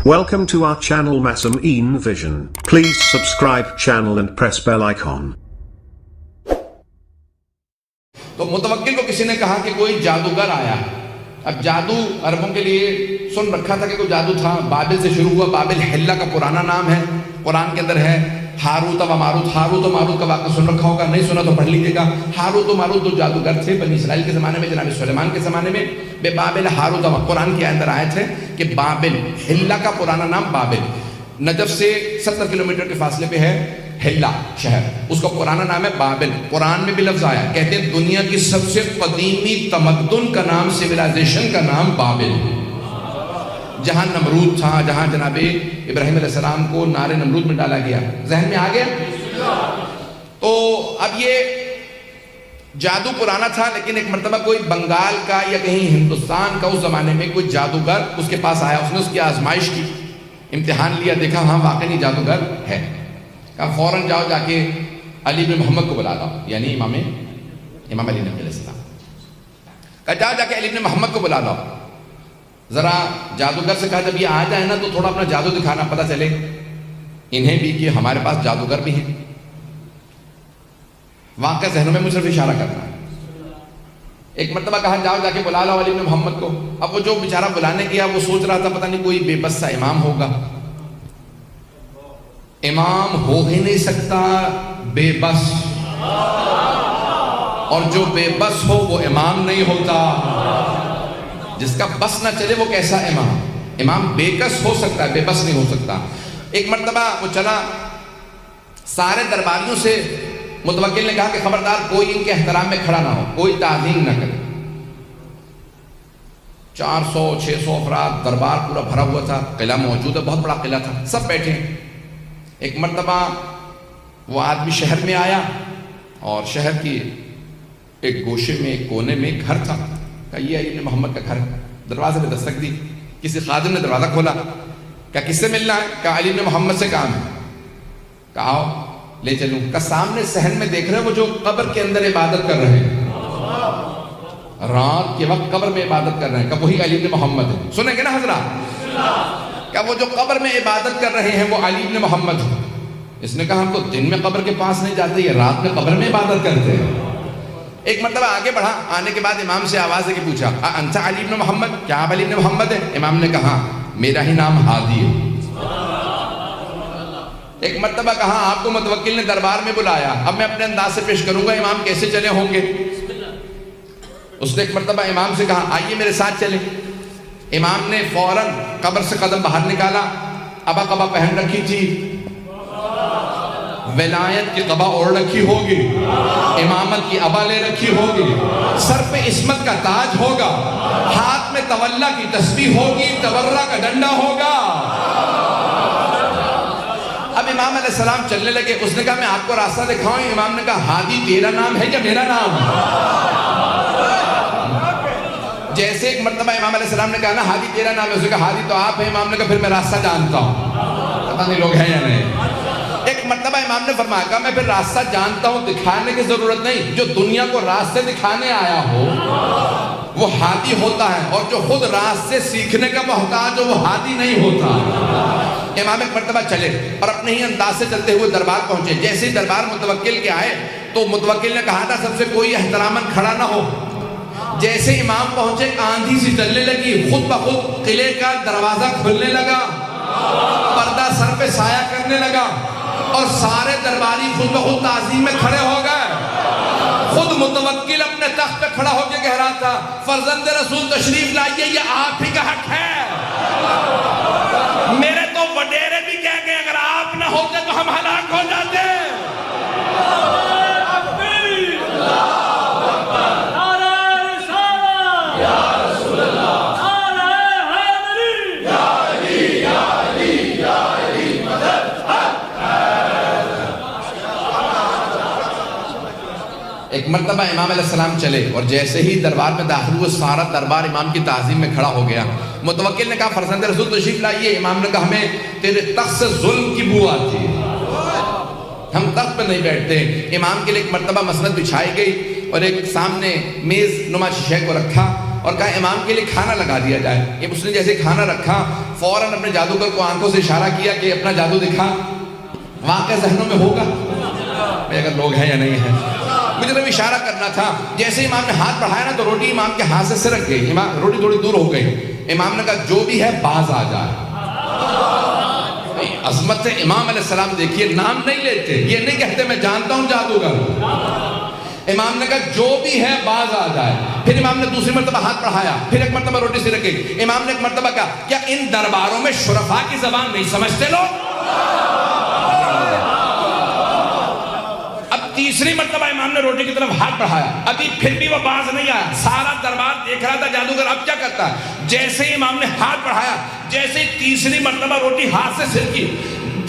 Welcome to our channel Masameen Vision. Please subscribe channel and press bell icon. تو متوکل کو کسی نے کہا کہ کوئی جادوگر آیا. اب جادو عربوں کے لیے سن رکھا تھا کہ کوئی جادو تھا. بابل سے شروع ہوا. بابل حلہ کا پرانا نام ہے, قرآن کے اندر ہے. ہاروت و ماروت, ہاروت و ماروت کا واقعہ سن رکھا ہوگا, نہیں سنا تو پڑھ لیجیے گا. ہاروت و ماروت دو جادوگر تھے بنی اسرائیل کے زمانے میں, جناب سلیمان کے زمانے میں. بے بابل ہاروت و قرآن کے اندر آئے تھے کہ بابل, حلہ کا پرانا نام بابل, نجف سے 70 کلومیٹر کے فاصلے پہ ہے حلہ شہر, اس کا پرانا نام ہے بابل. قرآن میں بھی لفظ آیا, کہتے ہیں دنیا کی سب سے قدیمی تمدن کا نام, سویلائزیشن کا نام بابل. جہاں نمرود تھا, جہاں جناب ابراہیم علیہ السلام کو نار نمرود میں ڈالا گیا. ذہن میں آ گیا؟ تو اب یہ جادو پرانا تھا, لیکن ایک مرتبہ کوئی بنگال کا یا کہیں ہندوستان کا اس زمانے میں کوئی جادوگر اس کے پاس آیا. اس نے اس کی آزمائش کی, امتحان لیا, دیکھا ہاں واقعی جادوگر ہے. کہا فوراً جاؤ جا کے علی بن محمد کو بلا لاؤ, یعنی امام علی نبی علیہ السلام. کہا جاؤ جا کے علی بن محمد کو بلا لاؤ. ذرا جادوگر سے کہا جب یہ آ جائے نا تو تھوڑا اپنا جادو دکھانا, پتہ چلے انہیں بھی کہ ہمارے پاس جادوگر بھی ہیں. واقعہ ذہنوں میں مجھ صرف اشارہ کرنا ہے. ایک مرتبہ کہا جاؤ جا کے بلا لاؤ علی بن محمد کو. اب وہ جو بیچارہ بلانے گیا وہ سوچ رہا تھا پتہ نہیں کوئی بے بس سا امام ہوگا. امام ہو ہی نہیں سکتا بے بس, اور جو بے بس ہو وہ امام نہیں ہوتا. جس کا بس نہ چلے وہ کیسا امام؟ امام بے کس ہو سکتا ہے, بے بس نہیں ہو سکتا. ایک مرتبہ وہ چلا, سارے درباریوں سے متوکل نے کہا کہ خبردار کوئی ان کے احترام میں کھڑا نہ ہو, کوئی تعظیم نہ کرے. 400-600 افراد, دربار پورا بھرا ہوا تھا, قلعہ موجود ہے, بہت بڑا قلعہ تھا, سب بیٹھے. ایک مرتبہ وہ آدمی شہر میں آیا اور شہر کی ایک گوشے میں, ایک کونے میں ایک گھر تھا. کہا یہ علی بن محمد کا گھر ہے. دروازے پہ دستک دی, کسی خادم نے دروازہ کھولا. کہا کس سے ملنا ہے؟ کہا علی بن محمد سے کام ہے. کہا آؤ لے چلوں. کہا سامنے صحن میں دیکھ رہے ہیں وہ جو قبر کے اندر عبادت کر رہے ہیں, رات کے وقت قبر میں عبادت کر رہے ہیں. کہا وہی علی بن محمد ہے. سنیں گے نا حضرات؟ کہا وہ جو قبر میں عبادت کر رہے ہیں وہ علی بن محمد ہے. اس نے کہا ہم تو دن میں قبر کے پاس نہیں جاتے, یہ رات میں قبر میں عبادت کرتے ہیں. ایک مرتبہ آگے بڑھا, آنے کے بعد امام سے آواز دے کے پوچھا انت علی بن محمد, کیا آپ علی بن محمد ہیں؟ امام نے کہا میرا ہی نام ہادی ہے. ایک مرتبہ کہا آپ کو متوکل نے دربار میں بلایا, اب میں اپنے انداز سے پیش کروں گا امام کیسے چلے ہوں گے. اس نے ایک مرتبہ امام سے کہا آئیے میرے ساتھ چلیں. امام نے فوراً قبر سے قدم باہر نکالا, ابا قبا پہن رکھی تھی, ولایت کی قبا اوڑھ رکھی ہوگی, امامت کی ابا لے رکھی ہوگی, سر پہ عصمت کا تاج ہوگا, ہاتھ میں تولا کی تسبیح ہوگی, تورا کا ڈنڈا ہوگا. اب امام علیہ السلام چلنے لگے. اس نے کہا میں آپ کو راستہ دکھاؤں. امام نے کہا ہادی تیرا نام ہے یا میرا نام ہے؟ جیسے ایک مرتبہ امام علیہ السلام نے کہا نا ہادی تیرا نام ہے, اس نے کہا ہادی تو آپ ہیں. امام نے کہا پھر میں راستہ جانتا ہوں. پتہ نہیں لوگ ہیں یا نہیں. ایک مرتبہ امام نے فرمایا کہا میں پھر راستہ جانتا ہوں, دکھانے کی ضرورت نہیں. جو دنیا کو راستے دکھانے آیا ہو وہ ہادی ہوتا ہے, اور جو خود راستے سیکھنے کا محتاج ہو وہ ہادی نہیں ہوتا. امام ایک مرتبہ چلے اور اپنے ہی انداز سے چلتے ہوئے دربار پہنچے. جیسے ہی دربار متوکل کے آئے تو متوکل نے کہا تھا سب سے کوئی احتراماً کھڑا نہ ہو. جیسے امام پہنچے آندھی سی چلنے لگی, خود بخود قلعے کا دروازہ کھلنے لگا, پردہ سر پہ سایہ کرنے لگا, اور سارے درباری خود بخود تعظیم میں کھڑے ہو گئے. خود متوکل اپنے تخت پہ کھڑا ہو کے کہہ رہا تھا فرزند رسول تشریف لائیے, یہ آپ ہی کا حق ہے. میرے تو وڈیرے بھی کہہ گئے اگر آپ نہ ہوتے تو ہم ہلاک ہو جاتے. ایک مرتبہ امام علیہ السلام چلے اور جیسے ہی دربار میں داخل ہوئے سارا دربار امام کی تعظیم میں کھڑا ہو گیا. متوکل نے کہا فرزند رسول تشریف لائیے. امام نے کہا ہمیں تیرے تخت سے ظلم کی بو آتی ہے, ہم تخت پہ نہیں بیٹھتے. امام کے لیے ایک مرتبہ مسند بچھائی گئی اور ایک سامنے میز نما شیشے کو رکھا. اور کہا امام کے لیے کھانا لگا دیا جائے. یہ اس نے جیسے کھانا رکھا فوراً اپنے جادوگر کو آنکھوں سے اشارہ کیا کہ اپنا جادو دکھا. واقعہ ذہنوں میں ہوگا اگر لوگ ہیں یا نہیں ہیں. مجھے تو اشارہ کرنا تھا. جیسے امام نے ہاتھ بڑھایا نا تو روٹی امام کے ہاتھ سے سرک گئی. امام روٹی تھوڑی دور ہو گئی. امام نے کہا جو بھی ہے باز آ جائے. عظمت امام علیہ السلام دیکھیے, نام نہیں لیتے, یہ نہیں کہتے میں جانتا ہوں جادوگر. امام نے کہا جو بھی ہے باز آ جائے. پھر امام نے دوسری مرتبہ ہاتھ بڑھایا, پھر ایک مرتبہ روٹی سے رکھی. امام نے ایک مرتبہ کہا کیا ان درباروں میں شرفاء کی زبان نہیں سمجھتے لوگ؟ اب تیسری مرتبہ امام نے روٹی کی طرف ہاتھ بڑھایا, ابھی پھر بھی وہ باز نہیں آیا. سارا دربار دیکھ رہا تھا جادوگر اب کیا کرتا ہے. جیسے ہی امام نے ہاتھ بڑھایا, جیسے تیسری مرتبہ روٹی ہاتھ سے سرکی,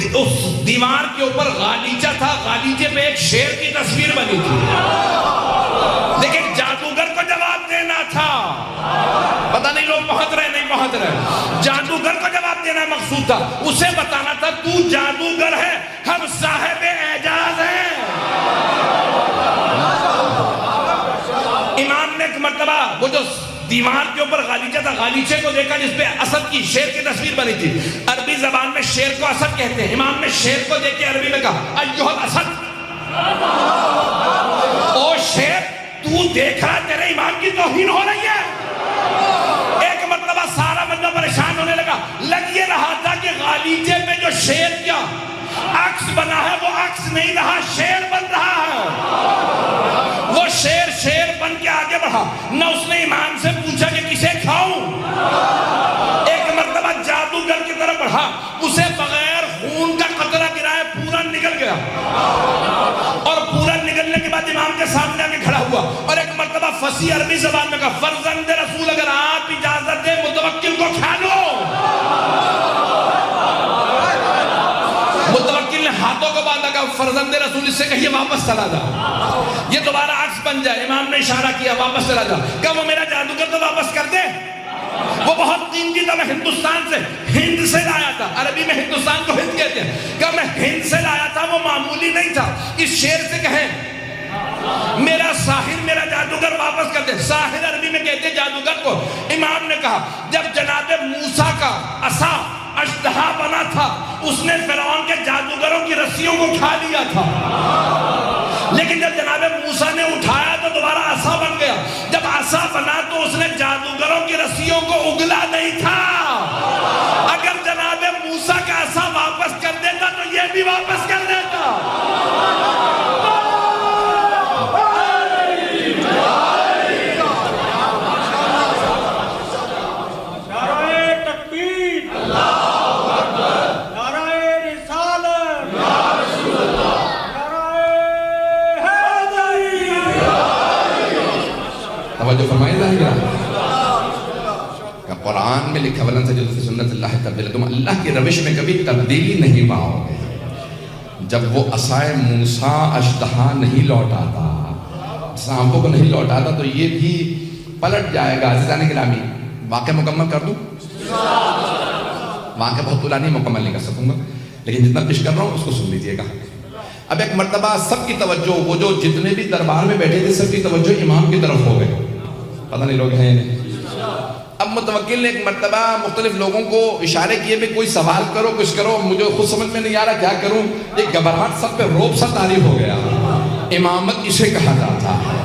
اس دیوار کے اوپر غالیچہ تھا, غالیچے پہ ایک شیر کی تصویر بنی تھی. لیکن جادوگر کو جواب دینا تھا. پتہ نہیں لوگ پہنچ رہے نہیں پہنچ رہے. جادوگر کو جواب دینا مقصود تھا. اسے بتانا تھا تو جادوگر ہے, ہم صاحب اعجاز ہیں. امام نے ایک مرتبہ وہ جو دیوار کے اوپر غالیچہ تھا, غالیچے کو دیکھا جس پہ اسد کی, شیر کی تصویر بنی تھی. عربی زبان میں شیر کو اسد کہتے ہیں. امام نے شیر کو دیکھ کے عربی میں کہا ایھا الاسد, او شیر تو دیکھ رہا تیرے امام کی توہین ہو رہی ہے. ایک مرتبہ سارا بندہ پریشان ہونے لگا. لگ یہ رہا تھا کہ غالیچے پہ جو شیر کیا عکس بنا ہے وہ عکس نہیں رہا, شیر بن رہا ہے. وہ شیر بن کے آگے بڑھا. نہ اس نے امام سے پوچھا کہ کسے کھاؤں. ایک مرتبہ جادوگر کی طرف بڑھا, اسے بغیر خون کا قطرہ گرائے پورا نکل گیا. اور پورا نکلنے کے بعد امام کے سامنے آگے کھڑا ہوا اور ایک مرتبہ فصیح عربی زبان میں کہا فرزند رسول اگر آپ اجازت دیں متوکل کو کھا لو. متوکل نے ہاتھوں کو باندھا, کہا فرزند رسول اس سے کہیے واپس چلا جا, یہ دوبارہ عکس بن جائے. امام نے اشارہ کیا واپس چلا جا. کہا وہ میرا جادوگر تو واپس کر دے, وہ بہت قیمتی تھا, میں ہندوستان سے ہند سے لایا تھا. عربی میں ہندوستان کو ہند کہتے ہیں. کہا میں ہند سے لایا تھا, وہ معمولی نہیں تھا. اس شیر سے کہیں میرا ساحر میرا جادوگر واپس کر دے. ساحر عربی میں کہتے ہیں جادوگر کو. امام نے کہا جب جناب موسیٰ کا عصا اژدہا بنا تھا اس نے فرعون کے جادوگروں کی رسیوں کو کھا لیا تھا, لیکن جب جناب موسیٰ نے اٹھایا تو دوبارہ عصا بن گیا. جب عصا بنا تو اس نے جادوگروں کی رسیوں کو اگلا نہیں تھا. اگر جناب موسیٰ کا عصا واپس کر دیتا تو یہ بھی واپس کر دیتا. جو فرمائے ظاہرہ کہ قرآن میں لکھا ولن تجد فی سنت اللہ تبدیلا, تم اللہ کی روش میں کبھی تبدیلی نہیں پاؤ گے. جب وہ عصائے موسیٰ اژدہا نہیں لوٹاتا, سانپوں کو نہیں لوٹاتا, تو یہ بھی پلٹ جائے گا. عزیزان گرامی واقعہ مکمل کر دوں, واقعہ بہت پورا نہیں, مکمل نہیں کر سکوں گا, لیکن جتنا پیش کر رہا ہوں اس کو سن لیجئے گا. اب ایک مرتبہ سب کی توجہ, وہ جو جتنے بھی دربار میں بیٹھے تھے سب کی توجہ امام کی طرف ہو گئے. پتہ نہیں لوگ ہیں نہیں. اب متوکل نے ایک مرتبہ مختلف لوگوں کو اشارے کیے بھی کوئی سوال کرو, کچھ کرو, مجھے خود سمجھ میں نہیں آ رہا کیا کروں. ایک گھبراہٹ سب پہ روب سا طاری ہو گیا. امامت اسے کہا جاتا ہے.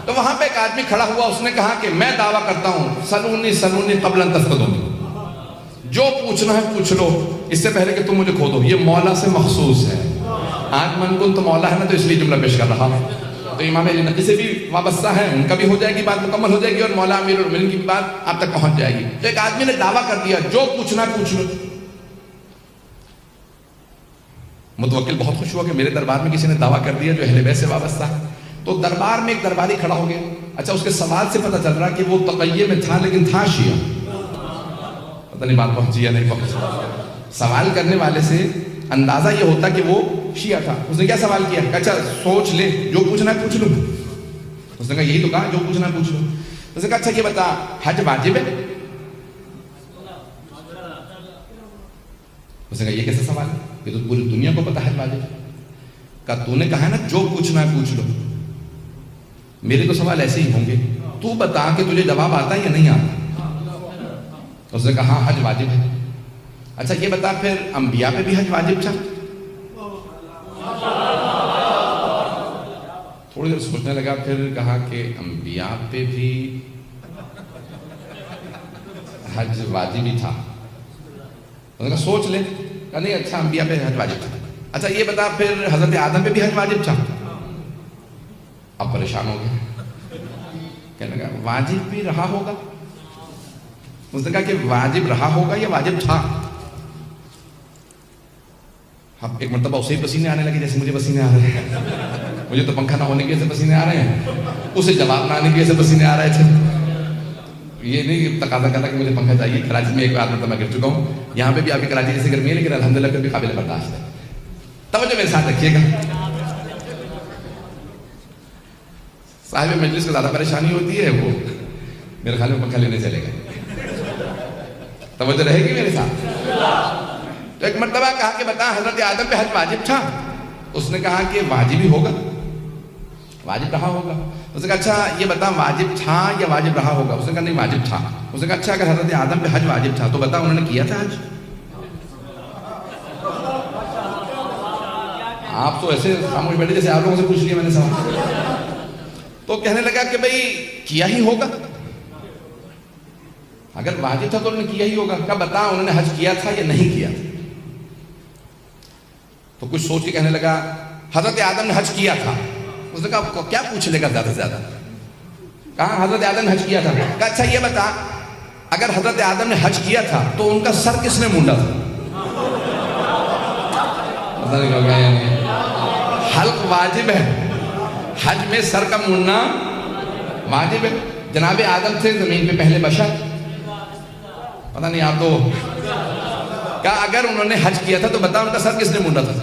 تو وہاں پہ ایک آدمی کھڑا ہوا, اس نے کہا کہ میں دعویٰ کرتا ہوں سلونی قبل ان تفتدونی, جو پوچھنا ہے پوچھ لو اس سے پہلے کہ تم مجھے کھو دو. یہ مولا سے مخصوص ہے. آج من کن تو مولا ہے نا, تو اس لیے جملہ پیش کر رہا ہے. تو امام علی نقی سے بھی وابستہ ہے, ان کا بھی ہو جائے گی بات, مکمل ہو جائے گی, اور مولا امیر المومنین کی بھی بات آپ تک پہنچ جائے گی. تو ایک آدمی نے دعویٰ کر دیا جو پوچھنا پوچھ لو. متوکل بہت خوش ہوا کہ میرے دربار میں کسی نے دعویٰ کر دیا جو اہل بیت سے وابستہ ہے. تو دربار میں ایک درباری کھڑا ہو گیا. اچھا اس کے سوال سے پتہ چل رہا کہ وہ تقیہ میں تھا لیکن تھا شیعہ. پتہ نہیں بات پہنچی یا نہیں پہنچی. سوال کرنے والے سے اندازہ یہ ہوتا کہ وہ شیعہ تھا. اس نے کیا سوال کیا, اچھا سوچ لے, جو پوچھنا ہے پوچھ لو. اس نے کہا یہی تو کہا جو پوچھنا ہے پوچھ لو. اس نے کہا اچھا یہ بتا حج واجب ہے. اس نے کہا یہ کیسا سوال ہے, یہ تو پوری دنیا کو پتا حج واجب ہے. کہا تو نے کہا ہے نا جو پوچھنا ہے پوچھ لو, میرے تو سوال ایسے ہی ہوں گے. تو بتا کہ تجھے جواب آتا ہے یا نہیں آتا؟ اس نے کہا ہاں حج واجب ہے. اچھا یہ بتا پھر انبیاء پہ بھی حج واجب تھا؟ تھوڑی دیر سوچنے لگا, پھر کہا کہ انبیاء پہ بھی حج واجب ہی تھا. اس نے کہا سوچ لے. کہا نہیں اچھا انبیاء پہ حج واجب تھا. اچھا یہ بتا پھر حضرت آدم پہ بھی حج واجب تھا؟ اب پریشان ہو گئے, کہنے لگا واجب بھی رہا ہوگا. اس نے کہا کہ واجب رہا ہوگا یا واجب تھا؟ اب ایک مرتبہ اسے پسینے آنے لگے جیسے مجھے پسینے آ رہے ہیں. مجھے تو پنکھا نہ ہونے کی وجہ سے پسینے آ رہے ہیں, اسے جواب نہ آنے کی وجہ سے پسینے آ رہے تھے. یہ نہیں تقاضا کرتا کہ مجھے پنکھا چاہیے. کراچی میں ایک بار مرتبہ گر چکا ہوں, یہاں پہ بھی آپ کی کراچی جیسے گرمی ہے لیکن الحمدللہ پھر بھی قابل برداشت ہے. توجہ میرے ساتھ رکھیے گا. صاحب مجلس کو زیادہ پریشانی ہوتی ہے, وہ میرے خیال میں پنکھا لینے چلے گا. توجہ رہے گی میرے ساتھ. تو ایک مرتبہ کہا کہ بتا حضرت آدم پہ حج واجب تھا؟ اس نے کہا کہ واجب ہی ہوگا, واجب رہا ہوگا. اس نے کہا اچھا یہ بتا واجب تھا یا واجب رہا ہوگا؟ اس نے کہا نہیں واجب تھا. اس نے کہا اچھا اگر حضرت آدم پہ حج واجب تھا تو بتا انہوں نے کیا تھا حج؟ آپ تو ایسے خاموش بیٹھے جیسے آپ لوگوں سے پوچھ لیا میں نے سوال. تو کہنے لگا کہ بھئی کیا ہی ہوگا, اگر واجب تھا تو انہوں نے کیا ہی ہوگا. کہا بتا انہوں نے حج کیا تھا یا نہیں کیا تھا؟ تو کچھ سوچ کے کہنے لگا حضرت آدم نے حج کیا تھا. اس نے کہا کیا پوچھ لے گا زیادہ سے زیادہ. کہا حضرت آدم نے حج کیا تھا. کہا اچھا یہ بتا اگر حضرت آدم نے حج کیا تھا تو ان کا سر کس نے مونڈا تھا؟ حلق واجب ہے, حج میں سر کا مونڈنا واجب ہے. جناب آدم سے زمین پہ پہلے بشر, پتہ نہیں آپ تو. کہا اگر انہوں نے حج کیا تھا تو بتا ان کا سر کس نے مونڈا تھا؟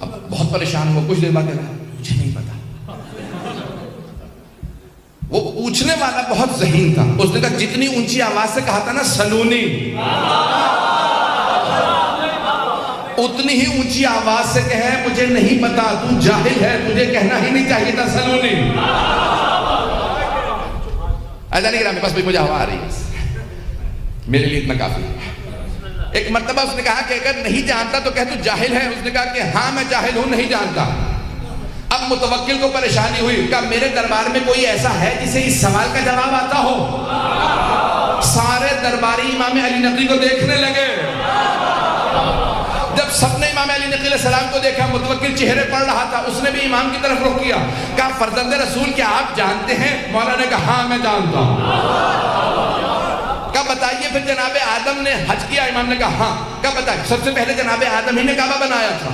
اب بہت پریشان ہوا, کچھ دیر بعد کہا مجھے نہیں پتا. وہ پوچھنے والا بہت ذہین تھا. اس نے کہا جتنی اونچی آواز سے کہا تھا نا سلونی, اتنی ہی اونچی آواز سے کہے مجھے نہیں پتا, تو جاہل ہے, تجھے کہنا ہی نہیں چاہیے تھا سلونی. ایسا نہیں کرا, بس مجھے ہوا آ رہی ہے, میرے لیے اتنا کافی ہے. ایک مرتبہ اس نے کہا کہ اگر نہیں جانتا تو کہہ تو جاہل ہے. اس نے کہا کہ ہاں میں جاہل ہوں, نہیں جانتا. اب متوکل کو پریشانی ہوئی. کہا میرے دربار میں کوئی ایسا ہے جسے اس سوال کا جواب آتا ہو؟ سارے درباری امام علی نقی کو دیکھنے لگے. جب سب نے امام علی نقی علیہ السلام کو دیکھا, متوکل چہرے پڑھ رہا تھا, اس نے بھی امام کی طرف رخ کیا. کہا فرزند رسول کیا آپ جانتے ہیں؟ مولا نے کہا ہاں میں جانتا ہوں. کہا بتائیے پھر جناب آدم نے حج کیا؟ امام نے کہا ہاں. کہا بتائیے سب سے پہلے جناب آدم ہی نے کعبہ بنایا تھا.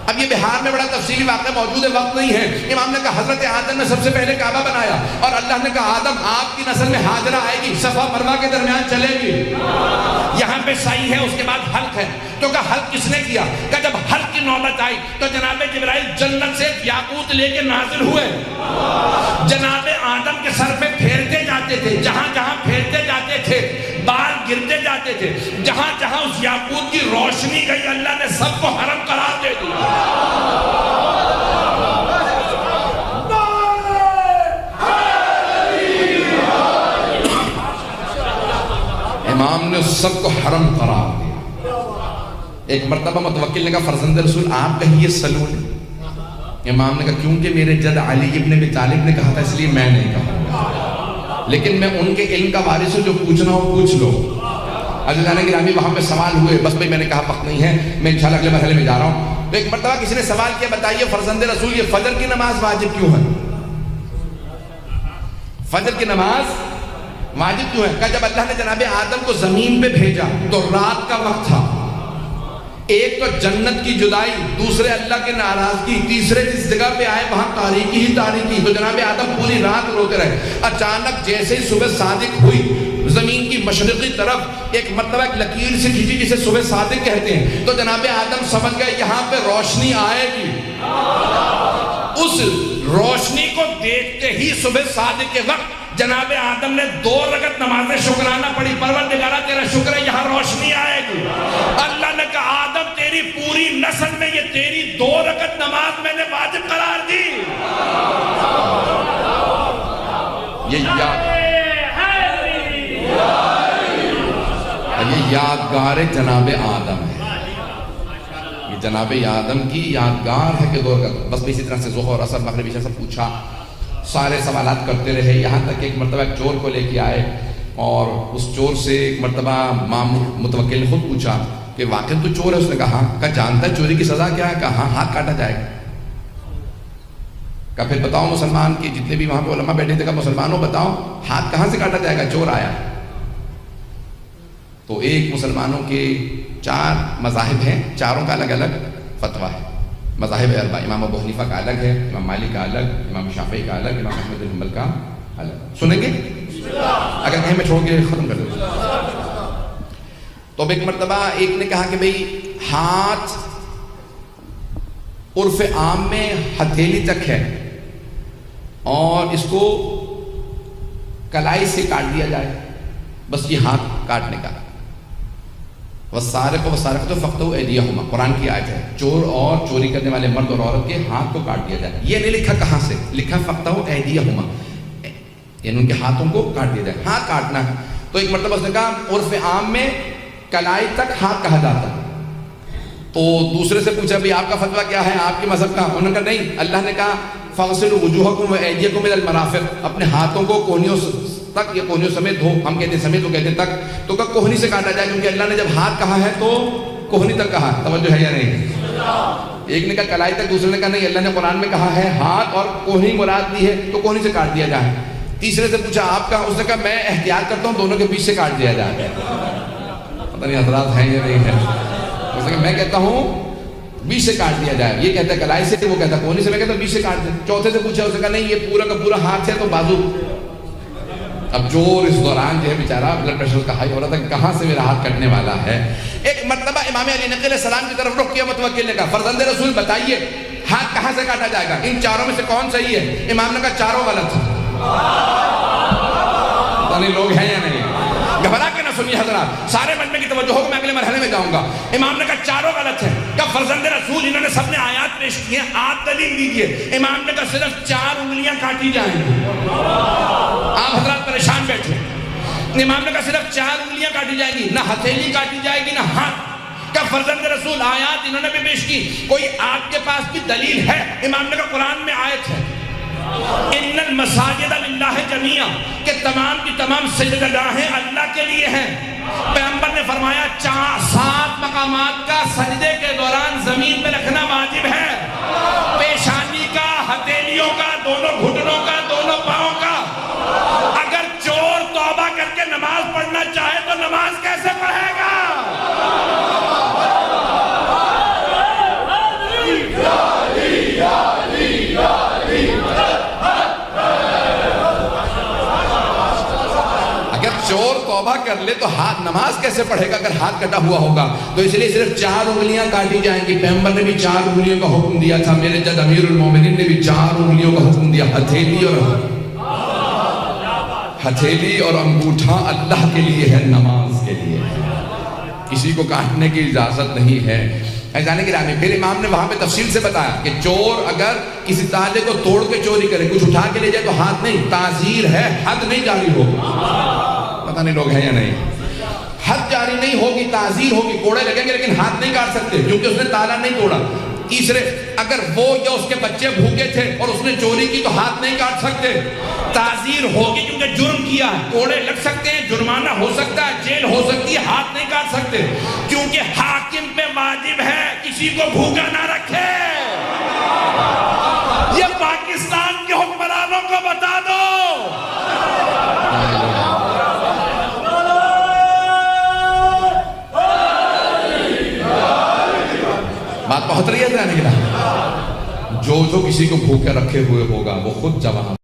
اب یہ بہار میں بڑا تفصیلی واقعہ موجود ہے, وقت نہیں ہے. امام نے کہا حضرت آدم نے سب سے پہلے کعبہ بنایا, اور اللہ نے کہا آدم آپ کی نسل میں ہاجرہ آئے گی, صفا مروہ کے درمیان چلے گی. یہاں پہ سعی ہے, اس کے بعد حلق ہے. تو کہا حلق کس نے کیا؟ کہا جب حلق کی نوبت آئی تو جناب جبرائیل جنت سے یاقوت لے کے نازل ہوئے. جناب آدم کے سر پہ پھیرتے جاتے تھے, جہاں جہاں پھیرتے جاتے تھے بال گرتے جاتے تھے. جہاں جہاں اس یاقوت کی روشنی گئی اللہ نے سب کو حرم قرار دے دیا. امام نے سب کو حرم قرار دیا. ایک مرتبہ متوکل نے کہا فرزند رسول آپ کہیے سلونی. امام نے کہا کیونکہ میرے جد علی ابن ابی طالب نے کہا تھا اس لیے میں نہیں کہا, لیکن میں ان کے علم کا وارث ہوں, جو پوچھنا ہو پوچھ لو. عزیزان گرامی وہاں پہ سوال ہوئے, بس بھئی میں نے کہا وقت نہیں ہے, میں انشاءاللہ اگلے مرحلے میں جا رہا ہوں. تو ایک مرتبہ کسی نے سوال کیا بتائیے فرزند رسول یہ فجر کی نماز واجب کیوں ہے؟ فجر کی نماز واجب کیوں ہے؟ کہا جب اللہ نے جناب آدم کو زمین پہ بھیجا تو رات کا وقت تھا. ایک تو جنت کی جدائی, دوسرے اللہ کی ناراضگی, تیسرے جس جگہ پہ آئے وہاں تاریکی ہی تاریکی. تو جناب آدم پوری رات روتے رہے. اچانک جیسے ہی صبح صادق ہوئی, زمین کی مشرقی طرف ایک مرتبہ ایک لکیر سے کھینچی جسے صبح صادق کہتے ہیں. تو جناب آدم سمجھ گئے یہاں پہ روشنی آئے گی. اس روشنی کو دیکھتے ہی صبح صادق کے وقت جناب آدم نے 2 رکعت نماز شکرانہ پڑھی. پروردگارہ تیرا شکر ہے یہاں روشنی آئے گی. اللہ نے کہا آدم تیری پوری نسل میں یہ تیری 2 رکعت نماز میں نے واجب قرار دی. یہ یادگار جناب آدم ہے، یہ جناب آدم کی یادگار ہے کہ دور کا. بس اسی طرح سے ظہر اثر مغرب عشاء سب پوچھا، سارے سوالات کرتے رہے، یہاں تک کہ ایک مرتبہ ایک چور کو لے کے آئے اور اس چور سے ایک مرتبہ متوکل نے خود پوچھا کہ واقعی تو چور ہے؟ اس نے کہا جانتا ہے چوری کی سزا کیا ہے؟ کہا ہاتھ کاٹا جائے گا. کہا پھر بتاؤ مسلمان کی جتنے بھی وہاں پہ علماء بیٹھے تھے، کہا مسلمانوں بتاؤ ہاتھ کہاں سے کاٹا جائے گا؟ چور آیا. تو ایک مسلمانوں کے 4 مذاہب ہیں، چاروں کا الگ الگ فتویٰ ہے. مذاہب اربع، امام ابو حنیفہ کا الگ ہے، امام مالک کا الگ، امام شافعی کا الگ، امام احمد بن حنبل کا الگ. سنیں گے؟ اگر کہیں میں چھوڑ کے ختم کر دوں. تو اب ایک مرتبہ ایک نے کہا کہ بھئی ہاتھ عرف عام میں ہتھیلی تک ہے اور اس کو کلائی سے کاٹ دیا جائے، بس یہ ہاتھ کاٹنے کا. والسارق والسارقۃ فاقطعوا ایدیہما، قرآن کی آیت ہے. چور اور چوری کرنے والے مرد اور عورت کے ہاتھ کو کاٹ دیا جائے. یہ نہیں لکھا کہاں سے، لکھا فاقطعوا ایدیہما، یعنی ان کے ہاتھوں کو کاٹ دیا جائے، ہاتھ کاٹنا ہے. تو ایک مرتبہ اس نے کہا عرف عام میں کلائی تک ہاتھ کہا جاتا ہے. تو دوسرے سے پوچھا بھی آپ کا فتویٰ کیا ہے، آپ کے مذہب کا؟ انہوں نے کہا نہیں، اللہ نے کہا فاغسلوا وجوہکم وایدیکم الی المرافق، اپنے ہاتھوں کو کوہنیوں تک یا کوہنیوں سمیت دھو. ہم کہتے ہیں سمیت، وہ کہتے ہیں تک. تو کہ کوہنی سے کاٹا جائے کیونکہ اللہ نے جب ہاتھ کہا ہے تو کوہنی تک کہا. توجہ ہے یا نہیں؟ ایک نے کہا کلائی تک، دوسرے نے کہا نہیں، اللہ نے قرآن میں کہا ہے ہاتھ اور کوہنی مراد دی ہے تو کوہنی سے کاٹ دیا جائے. تیسرے سے پوچھا آپ کا؟ اس نے کہا میں احتیاط کرتا ہوں دونوں کے بیچ سے کاٹ دیا جائے. پتہ نہیں حضرات ہیں یا نہیں ہے. اس نے کہا میں کہتا ہوں بیچ سے کاٹ دیا جائے. یہ کہتا ہے کلائی سے، وہ کہتا ہے کوہنی سے، میں کہتا ہوں بیچ سے کاٹ دیا. چوتھے سے پوچھا، اس نے کہا نہیں یہ پورا کا پورا ہاتھ ہے تو بازو. اب چور اس دوران جو ہے بیچارہ بلڈ پریشر کا ہائی ہو رہا تھا کہ کہاں سے میرا ہاتھ کٹنے والا ہے. ایک مرتبہ امام علی نقی علیہ السلام کی طرف رخ کیا متوکل نے کہا فرزند رسول بتائیے ہاتھ کہاں سے کاٹا جائے گا؟ ان چاروں میں سے کون صحیح ہے؟ امام نے کہا چاروں غلط. پتہ نہیں لوگ ہیں یا نہیں. گھبرا کے نہ سنیے حضرات، سارے مجمع کی توجہ ہو کہ میں اگلے مرحلے میں جاؤں گا. امام نے کہا چاروں غلط ہیں. کہا فرزند رسول انہوں نے سب نے آیات پیش کی ہیں، آپ دلیل دیجئے. امام نے کہا صرف 4 انگلیاں کاٹی جائیں گی. آپ حضرات پریشان بیٹھے. امام نے کہا صرف 4 انگلیاں کاٹی جائیں گی، نہ ہتھیلی کاٹی جائے گی نہ ہاتھ. کہا فرزند رسول آیات انہوں نے بھی پیش کی، کوئی آپ کے پاس بھی دلیل ہے؟ امام نے کہا قرآن میں آیت ہے ان المساجد للہ جمیعا، کہ تمام کی تمام سجدگاہیں اللہ کے لیے ہیں. پیغمبر نے فرمایا 7 مقامات کا سجدے کے دوران زمین پہ رکھنا واجب ہے. پیشانی کا، ہتھیلیوں کا، دونوں گھٹنوں کا، دونوں پاؤں کا. اگر چور توبہ کر کے نماز پڑھنا چاہے تو نماز کیسے پڑھے گا؟ چور توبہ کر لے تو ہاتھ نماز کیسے پڑھے گا اگر ہاتھ کٹا ہوا ہوگا؟ تو اس لیے صرف 4 انگلیاں کاٹی جائیں گی. پیغمبر نے بھی 4 انگلیوں کا حکم دیا تھا. میرے جد امیر المومنین نے بھی 4 انگلیوں کا حکم دیا. ہتھیلی اور انگوٹھا اللہ کے لیے ہے، نماز کے لیے ہے. کسی کو کاٹنے کی اجازت نہیں ہے. جانے کی رامی پھر امام نے وہاں پہ تفصیل سے بتایا کہ چور اگر کسی تالے کو توڑ کے چوری کرے، کچھ اٹھا کے لے جائے تو ہاتھ نہیں، تعزیر ہے، حد نہیں جاری ہوگی. پتہ نہیں لوگ ہیں یا نہیں. حد جاری نہیں ہوگی، تعزیر ہوگی. کوڑے لگیں گے لیکن ہاتھ نہیں کاٹ سکتے کیونکہ اس نے تالا نہیں توڑا. تیسرے، اگر وہ یا اس کے بچے بھوکے تھے اور اس نے چوری کی تو ہاتھ نہیں کاٹ سکتے. تعزیر ہوگی کیونکہ جرم کیا ہے. کوڑے لگ سکتے ہیں، جرمانہ ہو سکتا ہے، جیل ہو سکتی ہے، ہاتھ نہیں کاٹ سکتے کیونکہ حاکم پہ واجب ہے کسی کو بھوکا نہ رکھے. یہ پاکستان کے حکمرانوں کو بتا دو. بات بہت رہی ہے. جو کسی کو بھوکے رکھے ہوئے ہوگا وہ خود جواب